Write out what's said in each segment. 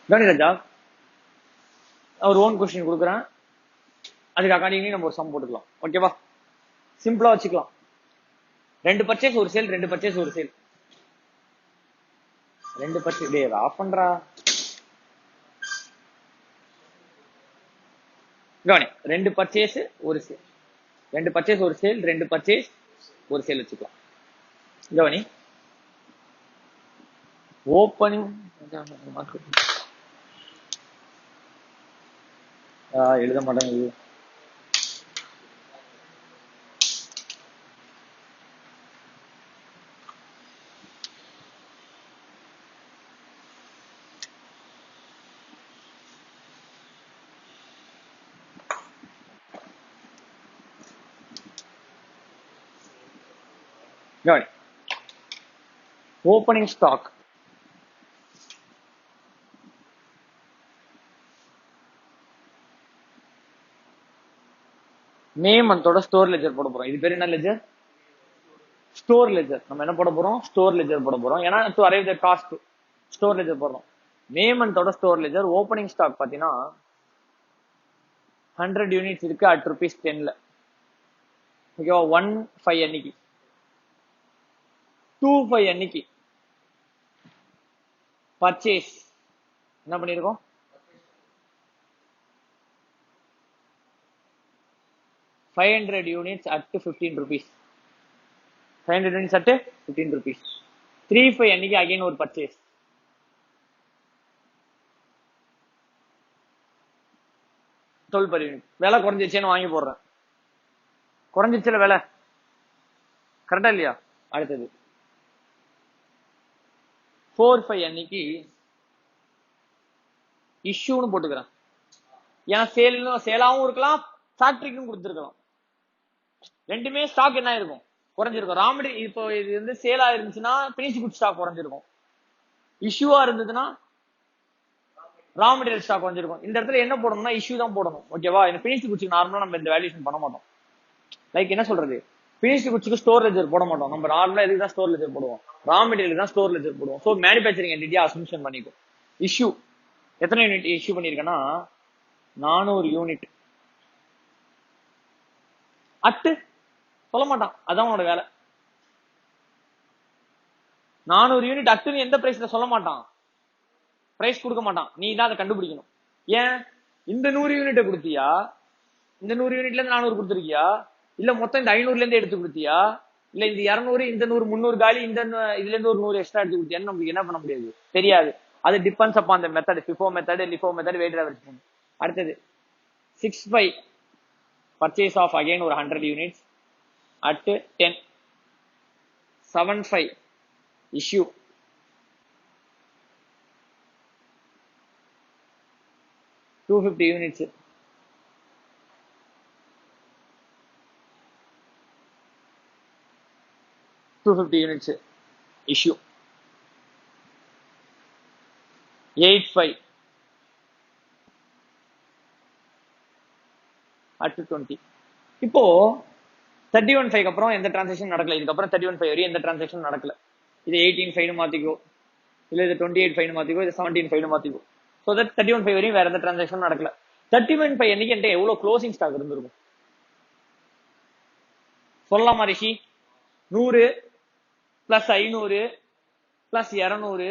கவனி ராஜா, ஒரு own question கொடுக்குறேன், அதுக்கு அக்கார்டிங்லி நம்ம ஒரு சம் போட்டுக்கலாம். ஓகேவா? சிம்பிளா வச்சுக்கலாம். 2 பர்ச்சேஸ் ஒரு சேல், 2 பர்ச்சேஸ் ஒரு சேல். 2 பர்ச்சேஸ் டே ஆஃப் பண்றா. கவனி, 2 பர்ச்சேஸ் ஒரு சேல், 2 பர்ச்சேஸ் ஒரு சேல், 2 பர்ச்சேஸ் ஒரு சேல் வச்சுக்கலாம். கவனி, ஓப்பனிங் எழுத மாட்டேங்குது. கவனி, ஓப்பனிங் ஸ்டாக் மே மந்தோட ஸ்டோர் லெஜர் போட போறோம். இது பேர் என்ன லெஜர்? Store ledger. நம்ம என்ன போட போறோம்? ஸ்டோர் லெஜர் போட போறோம். ஏன்னா to arrive the cost store ledger போடுறோம். மே மந்தோட ஸ்டோர் லெஜர் ஓப்பனிங் ஸ்டாக் பாத்தீங்கன்னா 100 யூனிட்ஸ் இருக்கு at ₹10. ஓகேவா? 1/5 அன்னைக்கு, 2/5 அன்னைக்கு பர்ச்சேஸ் என்ன பண்ணிருக்கோம்? 500 யூனிட்ஸ் at ₹15. 500 units at ₹15. 3/5 அன்னைக்கு அகைன் ஒரு பர்ச்சேஸ். $12 per unit. விலை குறைஞ்சிச்சேன்னு வாங்கி போடுறேன். குறைஞ்சிச்சுல விலை, கரெக்டா இல்லையா? அடுத்தது 4/5 அன்னைக்கு இஷ்யூன்னு போட்டுக்கிறேன். ஏன்னா சேலாவும் இருக்கலாம், ஃபேக்டரிக்கும் கொடுத்துருக்கலாம். ரெண்டுமே ஸ்டாக் என்ன இருக்கும்? குறைஞ்சிருக்கும். ரா மெட்டீரியல் இப்போ இது வந்து சேலா இருந்துச்சுன்னா பினிஷ் குட் ஸ்டாக் குறைஞ்சிருக்கும். இஷ்யூவா இருந்ததுன்னா ரா மெட்டீரியல் ஸ்டாக் குறைஞ்சிருக்கும். இந்த இடத்துல என்ன போடணும்னா இஷ்யூ தான் போடணும். ஓகேவா? இந்த பினிஷ் குட்ஸ்க்கு நார்மலா நம்ம இந்த வேல்யூஷன் பண்ண மாட்டோம். லைக் என்ன சொல்றது, பினிஷ் குட்ஸ்க்கு ஸ்டோர் லெஜர் போட மாட்டோம். நம்ம நார்மலா எதுக்கு தான் ஸ்டோர் லெஜர் போடுவோம்? ரா மெட்டீரியல் தான் ஸ்டோர் லெஜர் போடுவோம். ஸோ மேனுபேக்சரிங் என்டிட்டியா அசம்ஷன் பண்ணிக்கும். இஷ்யூ எத்தனை யூனிட் இஷ்யூ பண்ணிருக்கேன்னா 400 யூனிட் அட்டு சொல்ல மாட்டான், அதான் உன்னோட வேலை. 400 யூனிட் அட்டுன்னு எந்த பிரைஸ்ல சொல்ல மாட்டான், பிரைஸ் கொடுக்க மாட்டான். நீ தான் அதை கண்டுபிடிக்கணும். ஏன் இந்த 100 யூனிட் கொடுத்தியா, இந்த 100 யூனிட்ல இருந்து 400 கொடுத்துருக்கியா, இல்ல மொத்தம் இந்த 500ல இருந்து எடுத்து கொடுத்தியா, இல்ல இந்த 200 இந்த 100 300 காலி இந்த இதுல இருந்து ஒரு 100 எக்ஸ்ட்ரா எடுத்து கொடுத்தியான்னு நமக்கு என்ன பண்ண முடியாது, தெரியாது. அது depends upon the method, FIFO method, LIFO method, weighted average method. அடுத்தது 6/5 பர்ச்சேஸ் ஆஃப் அகைன் ஒரு 100 units at 10. 7/5 issue. 250 units. 250 units issue. 8/5 at 20. இப்போ 31/5 அப்புறம் எந்த டிரான்சாக்ஷன் நடக்கல. இதுக்கப்புறம் 31/5 வரையும் எந்த டிரான்சாக்ஷன் நடக்கல. இது 18/5 மாத்திக்கோ, இல்ல இது 28/5 மாத்திக்கோ, இது 17/5 மாத்திக்கோ. ஸோ தட் 31/5 வரையும் வேற எந்த டிரான்சாக்ஷன் நடக்கல. 31/5 அன்னைக்கு என்கிட்ட எவ்வளவு க்ளோசிங் ஸ்டாக் இருந்திருக்கும் சொல்லலாமா ரிஷி? 100 plus 500 plus 200,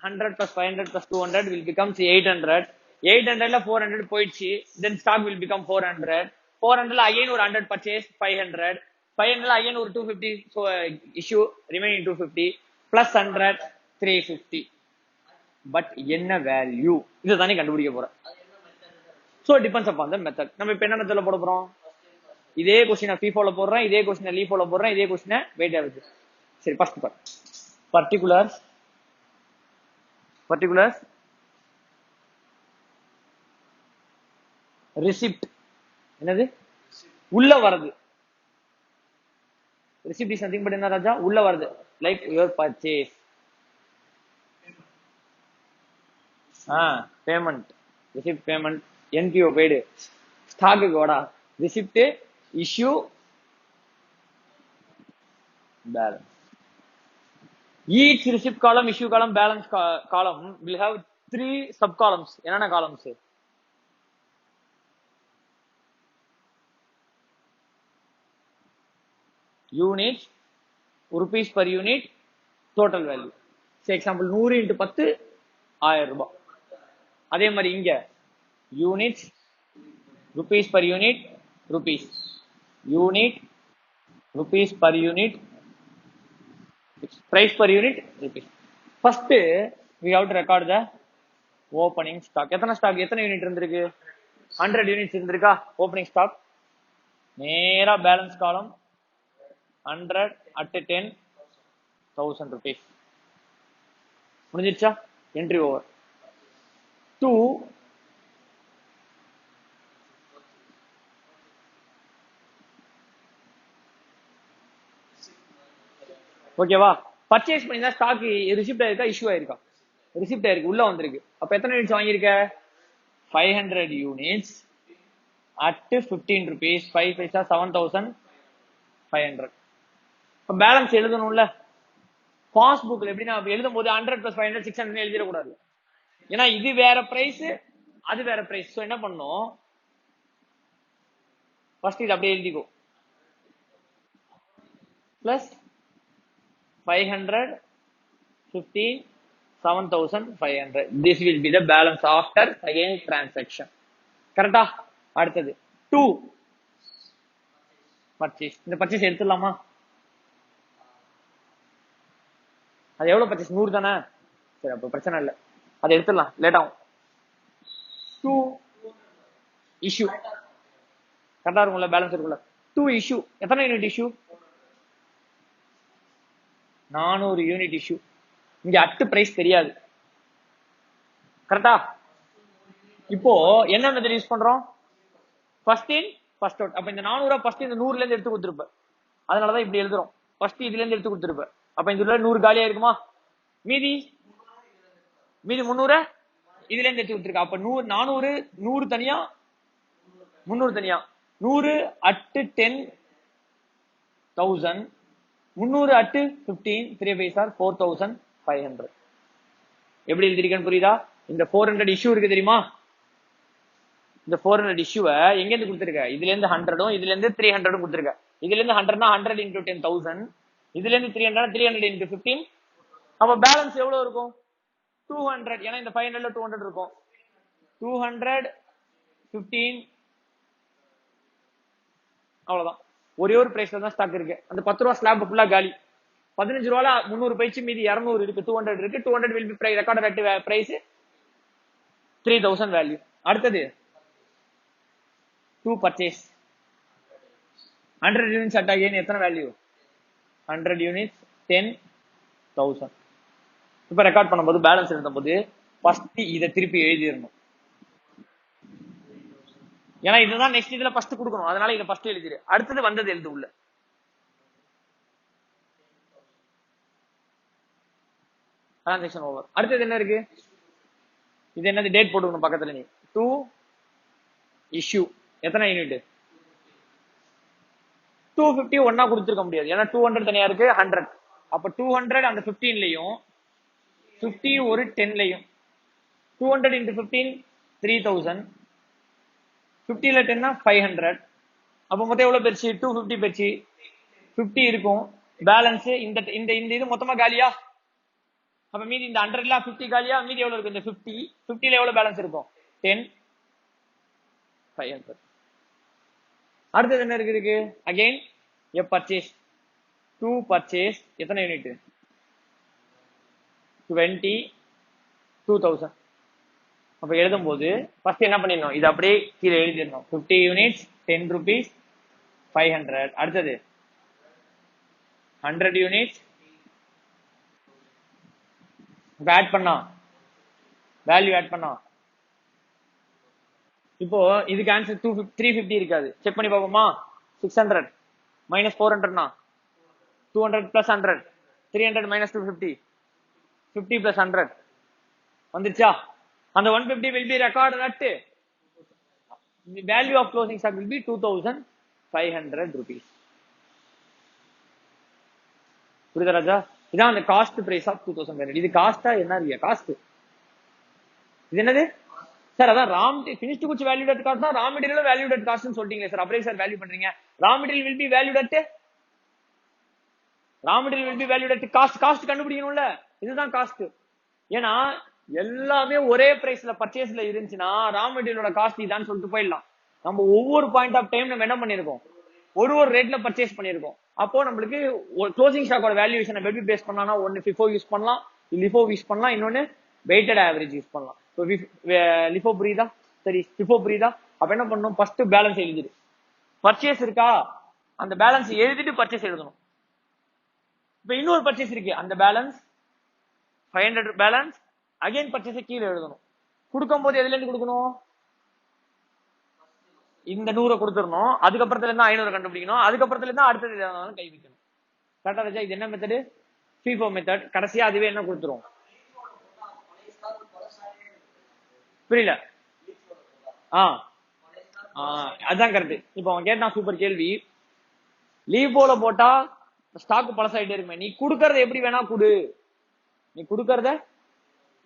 100 plus 500 plus 200 will become 800. 800ல 400 போயிடுச்சு. then stock will become 400. 400ல again ஒரு 100 purchase 500. 500ல again ஒரு 250, so issue remaining 250 plus 100 350. But என்ன வேல்யூ இதை தானே கண்டுபிடிக்க போறேன். so depends upon the method. நம்ம இப்ப என்ன மெத்தட்ல போட போறோம்? இதே கொஸ்டினை FIFOல போடுறேன், இதே கொஸ்டினை LIFOல போடுறேன், இதே கொஸ்டினை வெயிட் ஆவரேஜ். சரி, ஃபர்ஸ்ட் பார்ட் பர்டிகுலர்ஸ். ரிசிப்ட் என்னது? உள்ள வரது. ரிசிப்ட் இஸ் நதிங் பட் என்ன ராஜா? உள்ள வருது. Like your purchase, payment, receipt, payment, NPO paid, stock quota, receipt, issue, balance. Each receipt column, issue column, balance column will have 3 sub columns. என்னென்ன columns? Units, rupees per unit, total value. Say example 100 into 10 1000 ரூபாய். அதே மாதிரி இங்க units, rupees per unit, rupees, unit, rupees per unit, price per unit, rupees. First we have to record the opening stock. எத்தனை unit இருந்திருக்கு? 100 units இருந்திருக்கா? Opening stock. நேரா balance காலம் 100 at 10,000 rupees. முடிஞ்சிருச்சா? Entry over. 2 ஓகேவா? பர்ச்சேஸ் பண்ணிதான் stock receipt ஆயிருக்கா, issue ஆயிருக்கா? ரிசிப்ட் ஆயிருக்கு, உள்ள வந்திருக்கு. அப்ப எத்தனை யூனிட்ஸ் வாங்கியிருக்க? 500 யூனிட்ஸ் at 15 rupees, 5 பைசா 7,500. இப்ப பேலன்ஸ் எழுதணும்ல. பாஸ்புக்ல எப்படின்னா எழுதும் போது 100 plus 500 600 எழுதிடக்கூடாது. ஏன்னா இது வேற பிரைஸ், அது வேற பிரைஸ். சோ என்ன பண்ணும், ஃபர்ஸ்ட் இது அப்படியே எழுதிக்கோ. Plus 500, 15, 7,500. This will be the balance after second transaction. கரெக்டா? அடுத்தது 2 பர்ச்சேஸ். இந்த பர்ச்சேஸ் எடுத்துடலாமா? அது எவ்வளவு பர்ச்சேஸ்? 100 தானே? சரி, அப்ப பிரச்சனை இல்லை, அதை எடுத்துடலாம், லேட் ஆகும். 2 இஷ்யூ. கரெக்டா இருக்கும்ல, பேலன்ஸ் இருக்கும்ல. 2 இஷ்யூ. எத்தனை யூனிட் இஷ்யூ? 400 unit issue. இங்க அட்டு பிரைஸ் தெரியாது. கரெக்டா? இப்போ என்ன மெத்தட் யூஸ் பண்றோம்? First in first out. அப்ப இந்த 400 ஃபர்ஸ்ட் இந்த 100ல இருந்து எடுத்து கொடுத்துருப்ப. அதனாலதான் இப்படி எழுதுறோம். ஃபர்ஸ்ட் இதுல இருந்து எடுத்து கொடுத்துருப்ப. அப்ப இந்த 100 காலியா இருக்குமா? மீதி 300 இதுல இருந்து எடுத்து கொடுத்துருக்க. அப்ப 400 100 தனியா, 300 தனியா. 100 at 10,000, 300 at 15, 3 பைசா 4,500. எப்படி எழுதிருக்கேன்னு புரியுதா? இந்த 400 இஷ்யூ இருக்கு தெரியுமா? இந்த 400 இஷ்யூவை எங்க இருந்து கொடுத்துருக்க? இதுல இருந்து 100, இதுல இருந்து 300 கொடுத்துருக்க. இதுல இருந்து 100 100 into 10,000, இதுல இருந்து 300 300 into 15. அப்ப பேலன்ஸ் எவ்வளவு இருக்கும்? 200. ஏன்னா இந்த 500ல 200 இருக்கும். 200, 15. அவ்வளவுதான். ஒரே ஒரு பிரைஸ்ல தான் ஸ்டாக் இருக்கு. அந்த 10 ரூபா ஸ்லாப் ஃபுல்லா காலி. 15 ரூபால 300 போயிடுச்சு, மீதி 200 இருக்கு, 200 இருக்கு. 200 will be recorded at price 3,000 value. அடுத்தது 2 பர்ச்சேஸ். 100 யூனிட்ஸ் அட் அகைன் எத்தனை வேல்யூ? 100 யூனிட்ஸ் 10,000. இப்ப ரெக்கார்ட் பண்ணும்போது பேலன்ஸ் எழுதும்போது ஃபர்ஸ்ட் இதை திருப்பி எழுதிடணும். ஏன்னா இதுதான் நெக்ஸ்ட் இதுல ஃபர்ஸ்ட் கொடுக்கணும், அதனால இதை ஃபர்ஸ்ட் எழுதிரு. அடுத்தது வந்தது எழுது உள்ள. Transaction over. அடுத்தது என்ன இருக்கு? இது என்னது? டேட் போட்டுக்கணும் பக்கத்துல. நீ 2 இஷ்யூ. எத்தனை யூனிட்? 250 ஒன்னா கொடுத்துருக்க முடியாது, ஏன்னா 200 தனியா இருக்கு, 100. அப்ப 200 அந்த 15லயும் 50 ஒரு 10லயும் 200 into 15 3,000, 50ல 10 500. அப்ப மொத்தம் எவ்வளவு பெருச்சு? 250 பெருச்சு. 50 இருக்கும். பேலன்ஸ் இந்த இந்த இது மொத்தமா காலியா? அப்ப மீதி இந்த 100ல 50 காலியா? மீதி எவ்வளவு இருக்கு? இந்த 50ல எவ்வளவு பேலன்ஸ் இருக்கும்? 10 500. அடுத்தது என்ன இருக்கு? Again a purchase. 2 purchase. எத்தனை யூனிட்? 22,000. அப்ப எழுதும் போது ஃபர்ஸ்ட் என்ன பண்ணிடணும்? இது அப்படியே கீழே எழுதிடணும். 50 யூனிட்ஸ் 10 rupees 500. அடுத்தது 100 யூனிட்ஸ். ஆட் பண்ணா வேல்யூ ஆட் பண்ணா இப்போ இதுக்கு ஆன்சர் 350 இருக்காது. செக் பண்ணி பார்ப்போமா? 600 minus 400 200 plus 100, 300 minus 250, 50 plus 100 வந்துச்சா? அந்த 150 will be recorded at the value of closing stock will be 2,500 rupees. புரியுதா ராஜா? இதான் அந்த காஸ்ட் பிரைஸ் ஆஃப் 2,500. இது காஸ்டா என்ன? காஸ்ட் இது என்னது சார்? அதான் finished goods valued at cost, raw material valued at cost சொல்லிட்டீங்களே சார். அப்புறம் சார் வேல்யூ பண்றீங்க? raw material will be valued at cost கண்டுபிடிக்கணும்ல. இதுதான் காஸ்ட். ஏன்னா எல்லாமே ஒரே பிரைஸ்ல பர்ச்சேஸ்ல இருந்துச்சுன்னா ரா மெட்டீரியலோட காஸ்ட் இதான் சொல்லிட்டு போயிடலாம். நம்ம ஒவ்வொரு பாயிண்ட் ஆஃப் டைம் நம்ம என்ன பண்ணிருக்கோம், ஒரு ரேட்ல பர்ச்சேஸ் பண்ணிருக்கோம். அப்போ நம்மளுக்கு க்ளோசிங் ஸ்டாக்கோட வேல்யூவேஷன் எப்படி பேஸ் பண்ணலாம்னா, ஒன்னு FIFO யூஸ் பண்ணலாம், LIFO யூஸ் பண்ணலாம், இன்னொன்னு வெயிட்டட் ஆவரேஜ் யூஸ் பண்ணலாம். LIFO புரியுதா? சரி, FIFO புரியுதா? அப்ப என்ன பண்ணணும், ஃபர்ஸ்ட் பேலன்ஸ் எழுதிடு. பர்ச்சேஸ் இருக்கா, அந்த பேலன்ஸ் எழுதிட்டு பர்ச்சேஸ் எழுதணும். இப்ப இன்னொரு பர்ச்சேஸ் இருக்கு, அந்த பேலன்ஸ் 500 பேலன்ஸ் அகைன் பர்ச்சேஸ் கீழே எழுதணும். கொடுக்கும் போது எதுல இருந்து கொடுக்கணும், இந்த 100 கொடுத்துடணும். அதுக்கப்புறத்துல இருந்து 500 கண்டுபிடிக்கணும். அதுக்கப்புறத்துல இருந்து அடுத்தது எதாவது கை வைக்கணும். கரெக்டா இருந்துச்சா? இது என்ன மெத்தடு? FIFO method. கடைசியா அதுவே என்ன கொடுத்துரும், புரியல? அதான் கரெக்ட். இப்போ அவன் கேட்டான் சூப்பர் கேள்வி. லீபோல போட்டா ஸ்டாக் பழசாயிட்டே இருக்குமே, நீ குடுக்கறத எப்படி வேணா குடு, நீ குடுக்கறத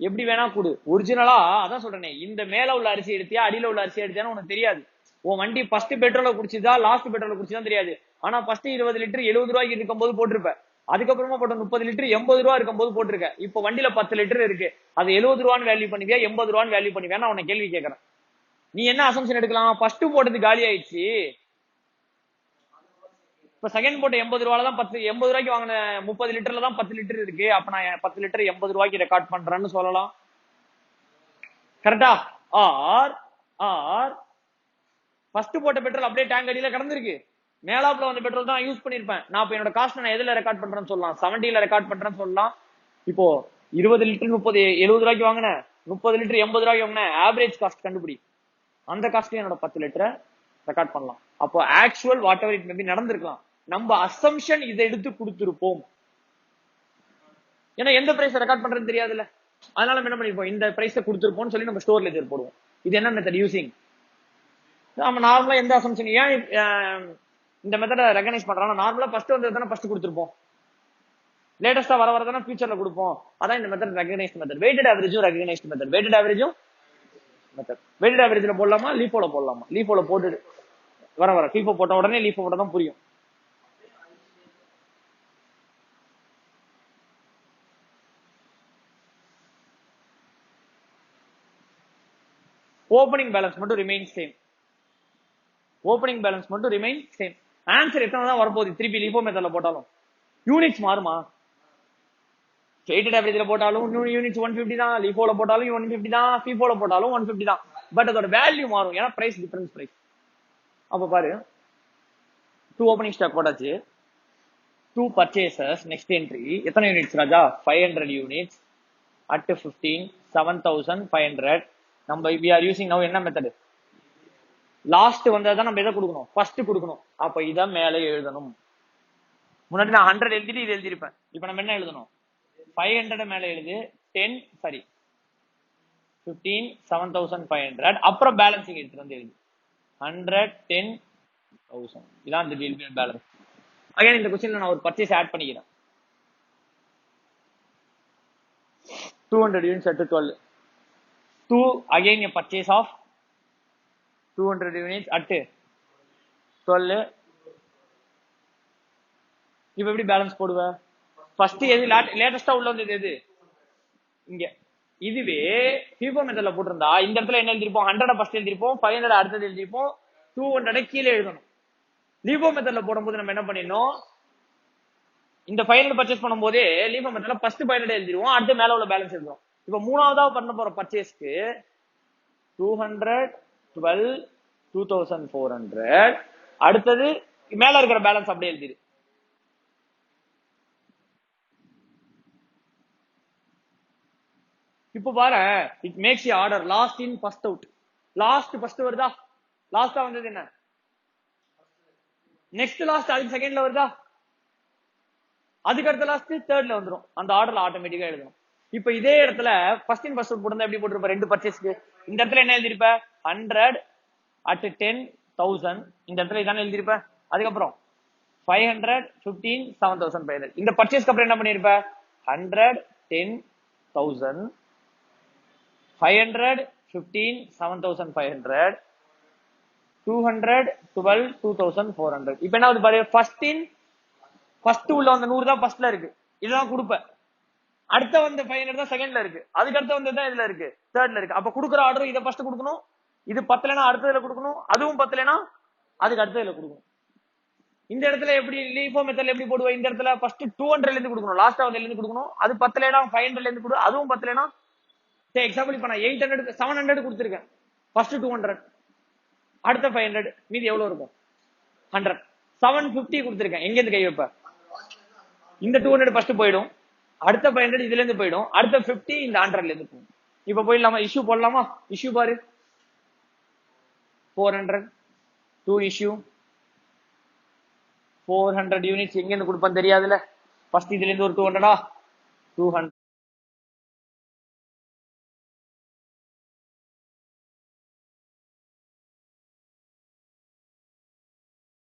எப்படி வேணா குடு. ஒரிஜினலா அதான் சொல்றேனே, இந்த மேல உள்ள அரிசி எடுத்தியா அடியில உள்ள அரிசி எடுத்தியான்னு உனக்கு தெரியாது. உன் வண்டி ஃபர்ஸ்ட் பெட்ரோல குடிச்சுதா லாஸ்ட் பெட்ரோல குடிச்சுதான் தெரியாது. ஆனா ஃபர்ஸ்ட் 20 லிட்டர் 70 ரூபாய்க்கு இருக்கும் போது போட்டிருப்ப. அதுக்கப்புறமா போட்ட 30 லிட்டர் 80 ரூபா இருக்கும் போது போட்டிருக்க. இப்ப வண்டியில 10 லிட்டர் இருக்கு, அது 70 ரூபான்னு வேல்யூ பண்ணுவியா 80 ரூபான்னு வேல்யூ பண்ணுவியா? நான் உன்னை கேள்வி கேட்கறேன். நீ என்ன அசம்ஷன் எடுக்கலாம், ஃபர்ஸ்ட் போட்டது காலி ஆயிடுச்சு, இப்ப செகண்ட் போட்ட 80 ரூபால தான் 80 ரூபாய்க்கு வாங்கின 30 லிட்டர்ல தான் 10 லிட்டர் இருக்கு. அப்ப நான் 10 லிட்டர் 80 ரூபாய்க்கு ரெக்கார்ட் பண்றேன்னு சொல்லலாம். கரெக்டா? ஆர் ஆர் ஃபர்ஸ்ட் போட்ட பெட்ரோல் அப்படியே டேங்க் அடியில கடந்திருக்கு, மேலாப்ல வந்த பெட்ரோல் தான் யூஸ் பண்ணிருப்பேன். நான் இப்ப என்னோட காஸ்ட் நான் எதுல ரெக்கார்ட் பண்றேன்னு சொல்லலாம், 70ல ரெக்கார்ட் பண்றேன்னு சொல்லலாம். இப்போ 20 லிட்டர் 70 ரூபாய்க்கு வாங்கினேன், 30 லிட்டர் 80 ரூபாய்க்கு வாங்கினேன். ஆவரேஜ் காஸ்ட் கண்டுபிடி, அந்த காஸ்ட் என்னோட 10 லிட்டரை ரெக்கார்ட் பண்ணலாம். அப்போ actual what ever it maybe நடந்திருக்கலாம், நம்ம அசம்ஷன் இதை எடுத்து கொடுத்திருப்போம். ஏன்னா எந்த பிரைஸ் ரெக்கார்ட் பண்றது தெரியாதுல்ல, அதனால நம்ம என்ன பண்ணிருப்போம், இந்த பிரைஸ கொடுத்திருப்போம்னு சொல்லி நம்ம ஸ்டோர் லெஜர் போடுவோம். இது என்ன மெத்தட் யூசிங், நம்ம நார்மலா எந்த அசம்ஷன், ஏன் இந்த மெத்தட ரெகனைஸ் பண்றோம், நார்மலா ஃபர்ஸ்ட் வந்தது தானே ஃபர்ஸ்ட் கொடுத்திருப்போம், லேட்டஸ்டா வர வரதானே ஃபியூச்சர்ல கொடுப்போம். அதான் இந்த மெத்தட் ரெகனைஸ்ட் மெத்தட். வெயிட்டட் ஆவரேஜும் ரெகனைஸ்ட் மெத்தட். வெயிட்டட் ஆவரேஜும் மெத்தட். வெயிட்டட் ஆவரேஜ்ல போடலாமா லீஃபோல போடலாமா? லீஃபோல போட்டு வர FIFO போட்ட உடனே லீஃபோ போட்ட தான் புரியும். ஓப்பனிங் பேலன்ஸ் மட்டும் ரிமைன் சேம். ஓப்பனிங் பேலன்ஸ் மட்டும் ரிமைன் சேம். ஆன்சர் எத்தனை தான் வரப்போகுது திருப்பி லீஃபோ மெத்தட்ல போட்டாலும்? யூனிட்ஸ் மாறுமா? வெயிட்டட் ஆவரேஜ்ல போட்டாலும் யூனிட்ஸ் 150 தான், லீஃபோல போட்டாலும் 150 தான், FIFOல போட்டாலும் 150 தான். பட் அதோட வேல்யூ மாறும், ஏன்னா பிரைஸ் டிஃபரன்ஸ் பிரைஸ். அப்ப பாரு, 2 ஓப்பனிங் ஸ்டாக் போட்டாச்சு, 2 பர்ச்சேசஸ், நெக்ஸ்ட் என்ட்ரி எத்தனை யூனிட்ஸ் ராஜா? 500 units at 15 7500. நம்ம we are using now என்ன மெத்தட், லாஸ்ட் வந்ததான் நம்ம எதை கொடுக்கணும், ஃபர்ஸ்ட் கொடுக்கணும். அப்ப இத மேல எழுதணும். முன்னாடி நான் 100 எழுதிட்டு இது எழுதிருப்பேன். இப்ப நம்ம என்ன எழுதணும், 500 மேல எழுது, 10 சாரி 15 7500. அப்புறம் பேலன்சிங் எடுத்துட்டு வந்து எழுது 100 10,000. இதான் இந்த டீல் பேலன்ஸ். அகைன் இந்த क्वेश्चनல நான் ஒரு பர்ச்சேஸ் ஆட் பண்ணிக்கிறேன். 200 units at 12. 2 again a purchase of 200 units at 12. இப்ப எப்படி பேலன்ஸ் போடுவ? ஃபர்ஸ்ட் எது லேட்டஸ்டா உள்ள வந்தது எது? இங்க. இதுவே FIFO மெத்தட்ல போட்டிருந்தா இந்த இடத்துல என்ன எழுதிருப்போம், 100 ஃபர்ஸ்ட் எழுதிருப்போம், 500 அடுத்தது எழுதிருப்போம், 200 கீழே எழுதணும். LIFO மெத்தட்ல போடும்போது நம்ம என்ன பண்ணிடணும், இந்த 500 பர்ச்சேஸ் பண்ணும்போதே LIFO மெத்தட்ல ஃபர்ஸ்ட் 500 எழுதிருவோம், அடுத்து மேல உள்ள பேலன்ஸ் எழுதுவோம். இப்ப மூணாவதா பண்ண போற பர்ச்சேஸ்க்கு 200 12 2400, அடுத்தது மேல இருக்கிற பேலன்ஸ் அப்படியே எழுதிரு. இப்ப பாரு, it makes the order last in first out. Last first வருதா? லாஸ்டா வந்தது என்ன? நெக்ஸ்ட் லாஸ்ட் அதுக்கு செகண்ட்ல வருதா? அதுக்கு அடுத்த லாஸ்ட் தேர்ட்ல வந்துரும். அந்த ஆர்டர்ல ஆட்டோமேட்டிக்கா எழுதணும். இப்ப இதே இடத்துல ஃபர்ஸ்ட் இன் ஃபர்ஸ்ட் அவுட் போட்டுருந்தா எப்படி போட்டிருப்ப? ரெண்டு பர்ச்சேஸ்க்கு இந்த இடத்துல என்ன எழுதிருப்ப, 100 at 10,000. இந்த இடத்துல இதானே எழுதிருப்ப. அதுக்கப்புறம் 500 15 7500. இந்த பர்ச்சேஸ்க்கு அப்புறம் என்ன பண்ணிருப்ப, 100 10,000 500 15 7500 200 12 2400. இப்ப என்ன ஆகுது பாரு, ஃபர்ஸ்ட் உள்ள வந்த 100 தான் ஃபர்ஸ்ட்ல இருக்கு, இதெல்லாம் கொடுப்பேன். அடுத்த வந்த 500 தான் செகண்ட்ல இருக்கு, அதுக்கு அடுத்த வந்தது தான் இதுல இருக்கு, தேர்ட்ல இருக்கு. அப்ப கொடுக்குற ஆர்டர் இதை ஃபர்ஸ்ட் கொடுக்கணும், இது பத்தலைனா அடுத்ததுல கொடுக்கணும், அதுவும் பத்தலைனா அதுக்கு அடுத்ததுல கொடுக்கணும். இந்த இடத்துல எப்படி லீஃபோ மெத்தட்ல எப்படி போடுவோம், இந்த இடத்துல ஃபர்ஸ்ட் 200ல இருந்து கொடுக்கணும், லாஸ்டா வந்ததுல இருந்து கொடுக்கணும், அது பத்தலைனா 500ல இருந்து கொடு, அதுவும் பத்தலைனா சரி எக்ஸாம்பிள் இப்ப நான் 800 700 கொடுத்துருக்கேன், ஃபர்ஸ்ட் 200 அடுத்த 500 மீதி எவ்வளவு இருக்கும் 100. 750 கொடுத்துருக்கேன், எங்க இருந்து கை வைப்ப, இந்த 200 ஃபர்ஸ்ட் போயிடும், அடுத்த 500 இதுல இருந்து போயிடும், அடுத்த 50 இந்த 100ல இருந்து போகும். இப்ப போயிடலாமா, இஷ்யூ போடலாமா, இஷ்யூ பாரு 400 2 இஷ்யூ 400 யூனிட்ஸ் எங்க இருந்து கொடுப்பான்னு தெரியாதுல, ஃபர்ஸ்ட் இதுல இருந்து ஒரு 200 200